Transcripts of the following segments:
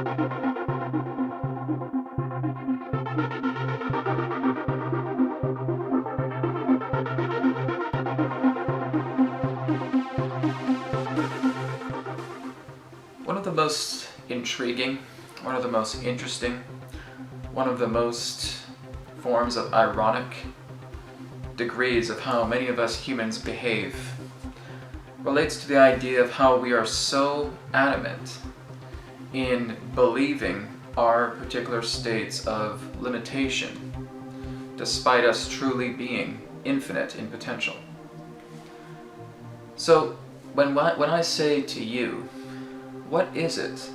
One of the most intriguing, one of the most interesting, one of the most forms of ironic degrees of how many of us humans behave relates to the idea of how we are so adamant in believing our particular states of limitation, despite us truly being infinite in potential. So, when I say to you, what is it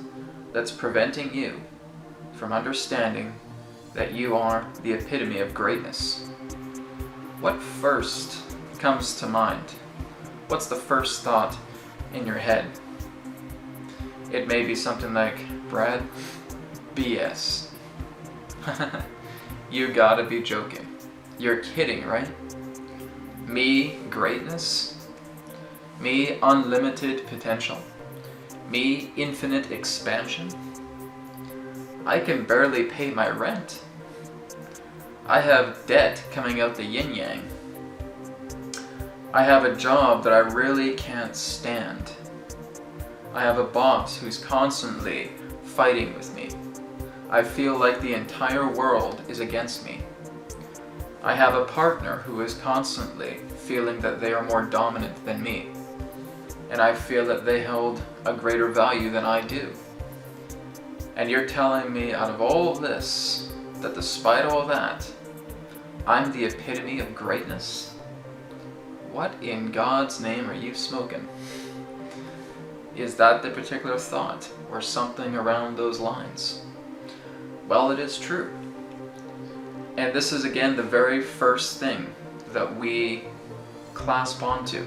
that's preventing you from understanding that you are the epitome of greatness? What first comes to mind? What's the first thought in your head? It may be something like, Brad, BS. You gotta be joking. You're kidding, right? Me, greatness? Me, unlimited potential? Me, infinite expansion? I can barely pay my rent. I have debt coming out the yin-yang. I have a job that I really can't stand. I have a boss who's constantly fighting with me. I feel like the entire world is against me. I have a partner who is constantly feeling that they are more dominant than me, and I feel that they hold a greater value than I do. And you're telling me out of all of this, that despite all that, I'm the epitome of greatness? What in God's name are you smoking? Is that the particular thought, or something around those lines? Well, it is true. And this is again the very first thing that we clasp onto.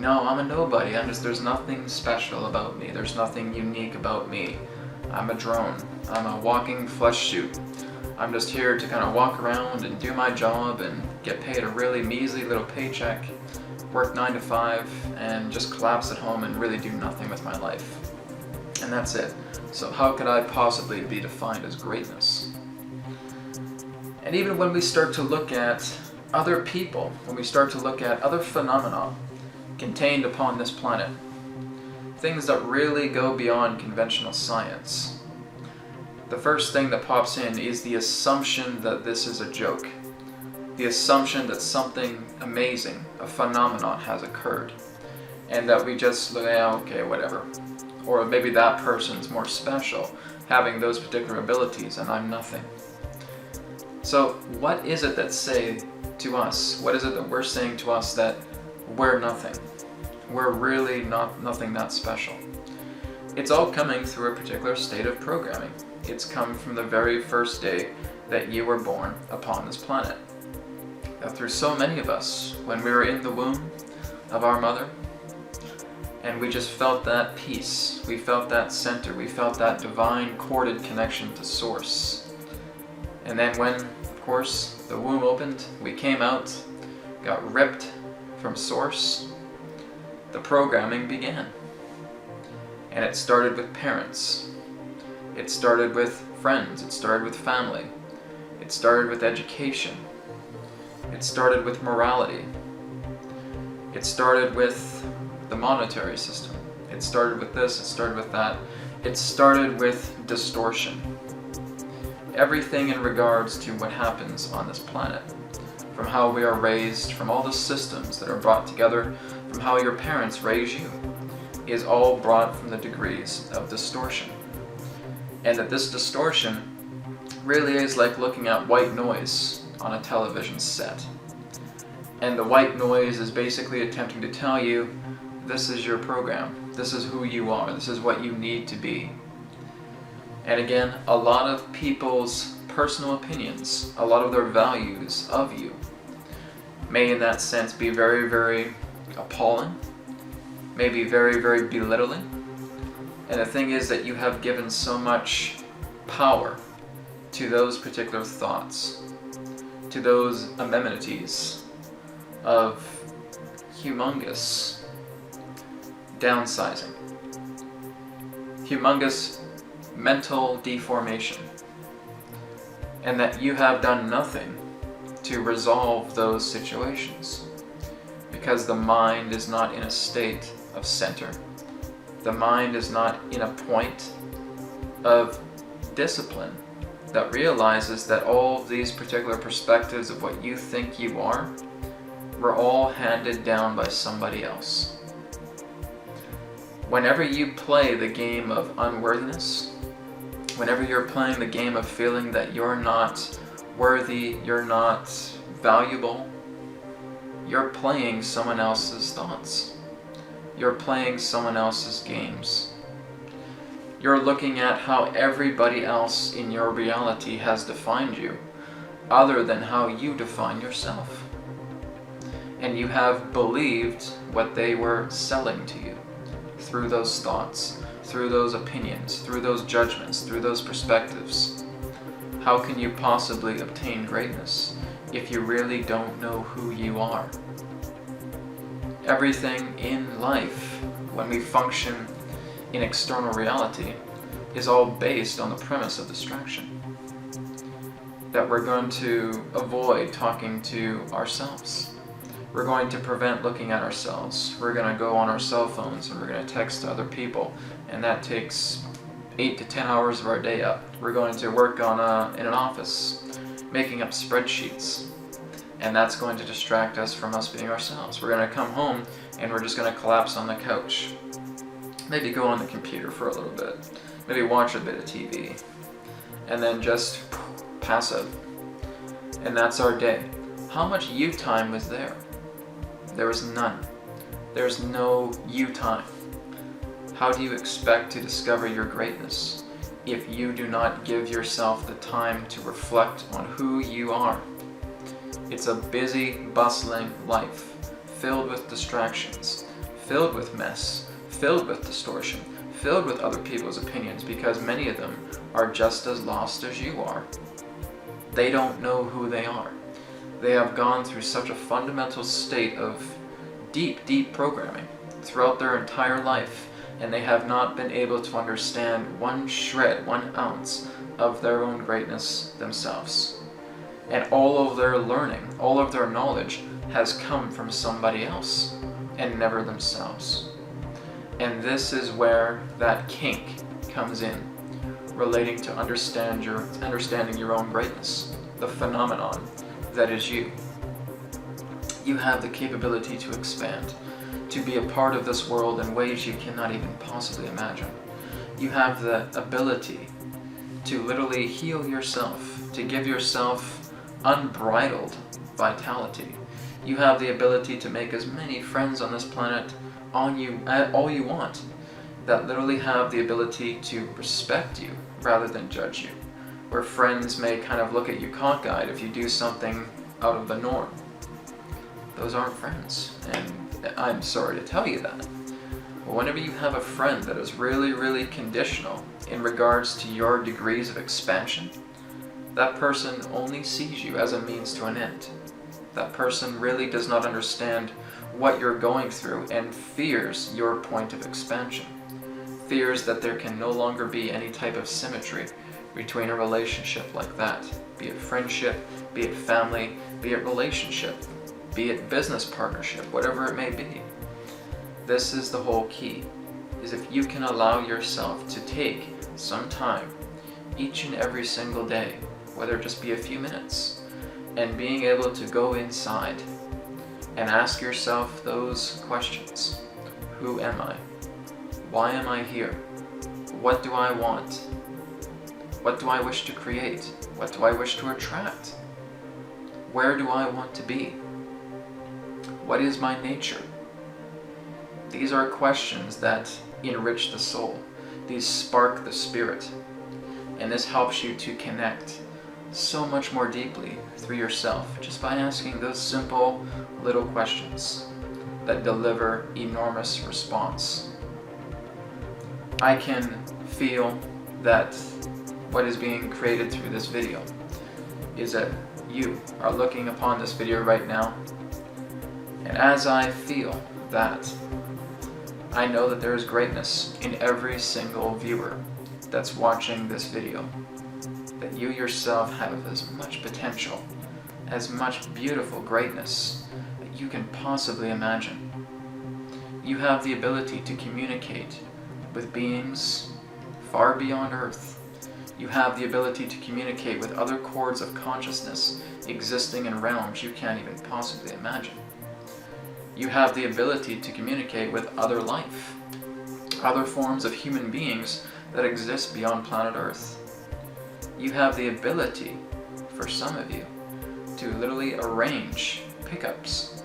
No, I'm a nobody. There's nothing special about me. There's nothing unique about me. I'm a drone. I'm a walking flesh shoot. I'm just here to kind of walk around and do my job and get paid a really measly little paycheck, work 9 to 5, and just collapse at home and really do nothing with my life. And that's it. So how could I possibly be defined as greatness? And even when we start to look at other people, when we start to look at other phenomena contained upon this planet, things that really go beyond conventional science, the first thing that pops in is the assumption that this is a joke. The assumption that something amazing, a phenomenon, has occurred. And that we just look, okay, whatever. Or maybe that person's more special, having those particular abilities, and I'm nothing. So what is it that say to us? What is it that we're saying to us that we're nothing? We're really nothing that special. It's all coming through a particular state of programming. It's come from the very first day that you were born upon this planet. That through so many of us, when we were in the womb of our mother, and we just felt that peace, we felt that center, we felt that divine corded connection to source. And then when, of course, the womb opened, we came out, got ripped from source, the programming began. And it started with parents. It started with friends. It started with family. It started with education. It started with morality. It started with the monetary system. It started with this. It started with that. It started with distortion. Everything in regards to what happens on this planet, from how we are raised, from all the systems that are brought together, from how your parents raise you, is all brought from the degrees of distortion. And that this distortion really is like looking at white noise on a television set. And the white noise is basically attempting to tell you, this is your program, this is who you are, this is what you need to be. And again, a lot of people's personal opinions, a lot of their values of you, may in that sense be very, very appalling, maybe very, very belittling. And the thing is that you have given so much power to those particular thoughts, to those amenities of humongous downsizing. humongous mental deformation, and that you have done nothing to resolve those situations, because the mind is not in a state of center. The mind is not in a point of discipline that realizes that all of these particular perspectives of what you think you are were all handed down by somebody else. Whenever you play the game of unworthiness, whenever you're playing the game of feeling that you're not worthy, you're not valuable, you're playing someone else's thoughts. You're playing someone else's games. You're looking at how everybody else in your reality has defined you, other than how you define yourself. And you have believed what they were selling to you through those thoughts, through those opinions, through those judgments, through those perspectives. How can you possibly obtain greatness if you really don't know who you are? Everything in life, when we function in external reality, is all based on the premise of distraction. That we're going to avoid talking to ourselves. We're going to prevent looking at ourselves. We're going to go on our cell phones and we're going to text to other people, and that takes 8 to 10 hours of our day up. We're going to work in an office, making up spreadsheets, and that's going to distract us from us being ourselves. We're going to come home and we're just going to collapse on the couch. Maybe go on the computer for a little bit. Maybe watch a bit of TV. And then just pass out. And that's our day. How much you time was there? There was none. There's no you time. How do you expect to discover your greatness if you do not give yourself the time to reflect on who you are? It's a busy, bustling life, filled with distractions, filled with mess, filled with distortion, filled with other people's opinions, because many of them are just as lost as you are. They don't know who they are. They have gone through such a fundamental state of deep, deep programming throughout their entire life, and they have not been able to understand one shred, 1 ounce of their own greatness themselves. And all of their learning, all of their knowledge has come from somebody else and never themselves. And this is where that kink comes in, relating to understanding your own greatness, the phenomenon that is you. You have the capability to expand, to be a part of this world in ways you cannot even possibly imagine. You have the ability to literally heal yourself, to give yourself unbridled vitality. You have the ability to make as many friends on this planet all you want, that literally have the ability to respect you rather than judge you, where friends may kind of look at you cockeyed if you do something out of the norm. Those aren't friends, and I'm sorry to tell you that. But whenever you have a friend that is really, really conditional in regards to your degrees of expansion, that person only sees you as a means to an end. That person really does not understand what you're going through and fears your point of expansion. Fears that there can no longer be any type of symmetry between a relationship like that. Be it friendship, be it family, be it relationship, be it business partnership, whatever it may be. This is the whole key, is if you can allow yourself to take some time each and every single day, whether it just be a few minutes, and being able to go inside and ask yourself those questions. Who am I? Why am I here? What do I want? What do I wish to create? What do I wish to attract? Where do I want to be? What is my nature? These are questions that enrich the soul. These spark the spirit. And this helps you to connect so much more deeply through yourself, just by asking those simple little questions that deliver enormous response. I can feel that what is being created through this video is that you are looking upon this video right now, and as I feel that I know that there is greatness in every single viewer that's watching this video. That you yourself have as much potential, as much beautiful greatness that you can possibly imagine. You have the ability to communicate with beings far beyond Earth. You have the ability to communicate with other chords of consciousness existing in realms you can't even possibly imagine. You have the ability to communicate with other life, other forms of human beings that exist beyond planet Earth. You have the ability, for some of you, to literally arrange pickups,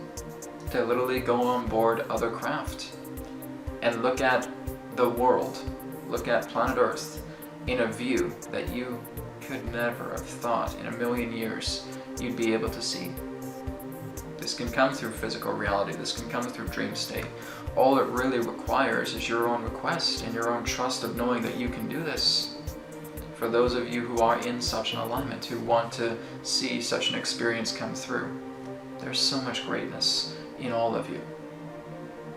to literally go on board other craft and look at the world, look at planet Earth in a view that you could never have thought in a million years you'd be able to see. This can come through physical reality, this can come through dream state. All it really requires is your own request and your own trust of knowing that you can do this. For those of you who are in such an alignment, who want to see such an experience come through, there's so much greatness in all of you.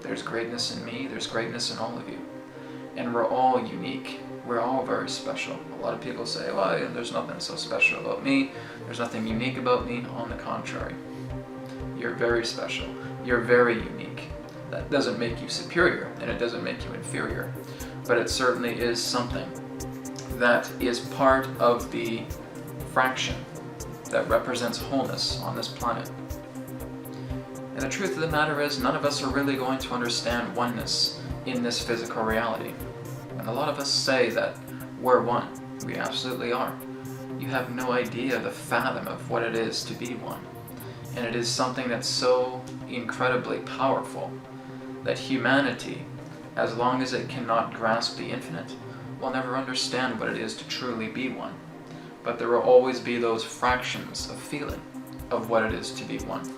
There's greatness in me, there's greatness in all of you. And we're all unique. We're all very special. A lot of people say, well, there's nothing so special about me. There's nothing unique about me. On the contrary. You're very special. You're very unique. That doesn't make you superior, and it doesn't make you inferior. But it certainly is something that is part of the fraction that represents wholeness on this planet. And the truth of the matter is, none of us are really going to understand oneness in this physical reality. And a lot of us say that we're one. We absolutely are. You have no idea the fathom of what it is to be one. And it is something that's so incredibly powerful that humanity, as long as it cannot grasp the infinite, will never understand what it is to truly be one. But there will always be those fractions of feeling of what it is to be one.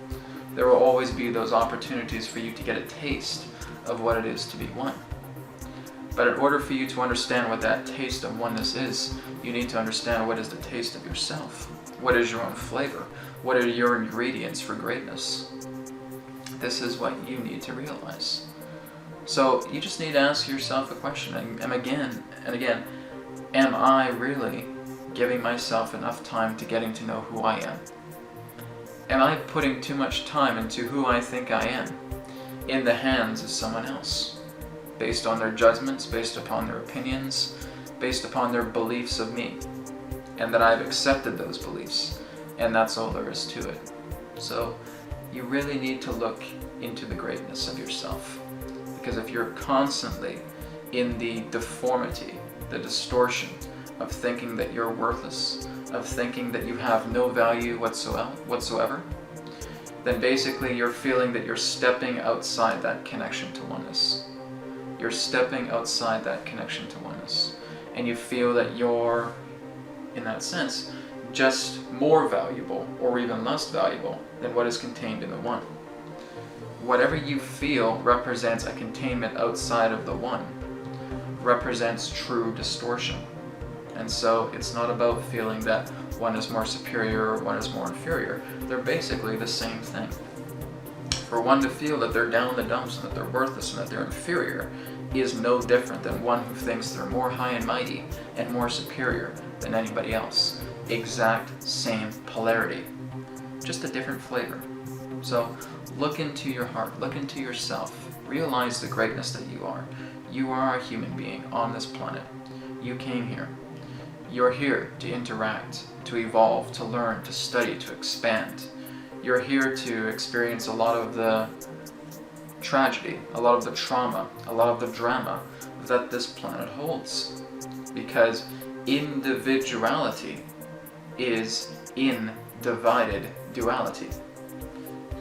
There will always be those opportunities for you to get a taste of what it is to be one. But in order for you to understand what that taste of oneness is, you need to understand what is the taste of yourself. What is your own flavor? What are your ingredients for greatness? This is what you need to realize. So you just need to ask yourself a question, and again, am I really giving myself enough time to getting to know who I am? Am I putting too much time into who I think I am in the hands of someone else? Based on their judgments, based upon their opinions, based upon their beliefs of me, and that I've accepted those beliefs, and that's all there is to it. So you really need to look into the greatness of yourself, because if you're constantly in the deformity, the distortion of thinking that you're worthless, of thinking that you have no value whatsoever, then basically you're feeling that you're stepping outside that connection to oneness. You're stepping outside that connection to oneness. And you feel that you're, in that sense, just more valuable or even less valuable than what is contained in the one. Whatever you feel represents a containment outside of the one, represents true distortion. And so it's not about feeling that one is more superior or one is more inferior. They're basically the same thing. For one to feel that they're down in the dumps and that they're worthless and that they're inferior is no different than one who thinks they're more high and mighty and more superior than anybody else. Exact same polarity, just a different flavor. So look into your heart, look into yourself, realize the greatness that you are. You are a human being on this planet. You came here. You're here to interact, to evolve, to learn, to study, to expand. You're here to experience a lot of the tragedy, a lot of the trauma, a lot of the drama that this planet holds. Because individuality is in divided duality.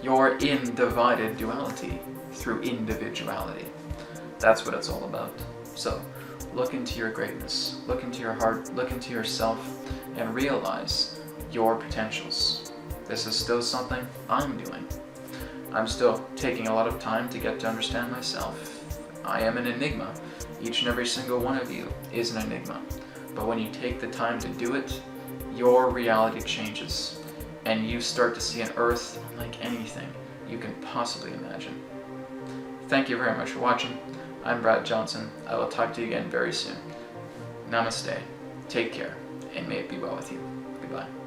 You're in divided duality through individuality. That's what it's all about. So look into your greatness, look into your heart, look into yourself, and realize your potentials. This is still something I'm doing. I'm still taking a lot of time to get to understand myself. I am an enigma. Each and every single one of you is an enigma. But when you take the time to do it, your reality changes, and you start to see an earth unlike anything you can possibly imagine. Thank you very much for watching. I'm Brad Johnson. I will talk to you again very soon. Namaste. Take care, and may it be well with you. Goodbye.